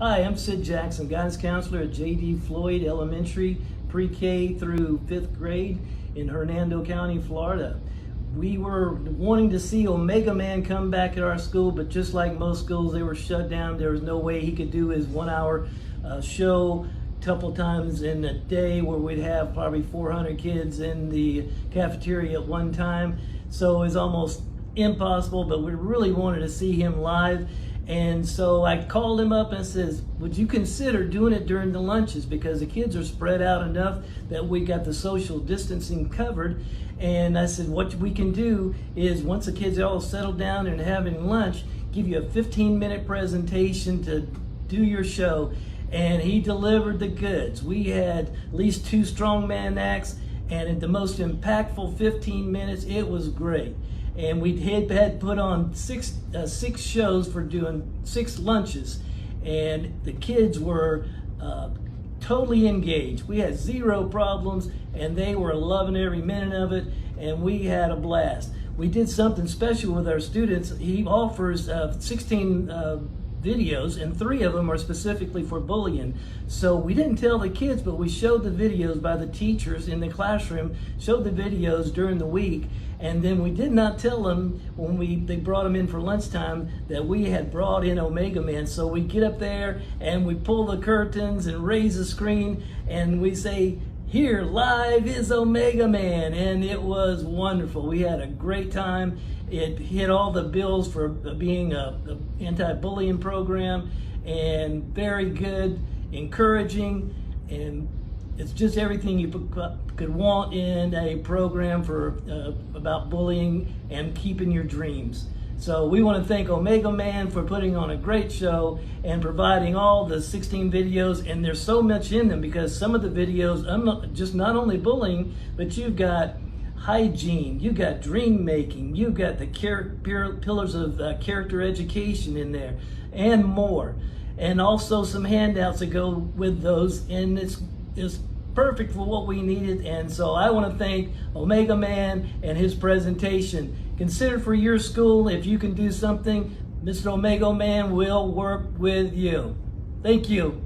Hi, I'm Sid Jackson, guidance counselor at J.D. Floyd Elementary, pre-K through 5th grade in Hernando County, Florida. We were wanting to see Omegaman come back at our school, but just like most schools, they were shut down. There was no way he could do his 1 hour show a couple times in a day where we'd have probably 400 kids in the cafeteria at one time. So it was almost impossible, but we really wanted to see him live. And so I called him up and says, would you consider doing it during the lunches, because the kids are spread out enough that we got the social distancing covered. And I said, what we can do is once the kids are all settled down and having lunch, give you a 15-minute presentation to do your show. And he delivered the goods. We had at least 2 strongman acts, and in the most impactful 15 minutes, it was great. And we had put on six shows for doing 6 lunches, and the kids were totally engaged. We had 0 problems, and they were loving every minute of it, and we had a blast. We did something special with our students. He offers 16 videos, and 3 of them are specifically for bullying. So we didn't tell the kids, but we showed the videos by the teachers in the classroom, showed the videos during the week, and then we did not tell them when they brought them in for lunchtime that we had brought in Omegaman. So we get up there and we pull the curtains and raise the screen and we say, "Here live is Omegaman," and it was wonderful. We had a great time. It hit all the bills for being a anti-bullying program, and very good, encouraging, and it's just everything you could want in a program for about bullying and keeping your dreams. So we want to thank Omegaman for putting on a great show and providing all the 16 videos, and there's so much in them because some of the videos, not only bullying, but you've got hygiene, you got dream making, you got the pillars of character education in there, and more. And also some handouts that go with those, and it's perfect for what we needed. And so I want to thank Omegaman and his presentation. Consider for your school, if you can do something, Mr. Omegaman will work with you. Thank you.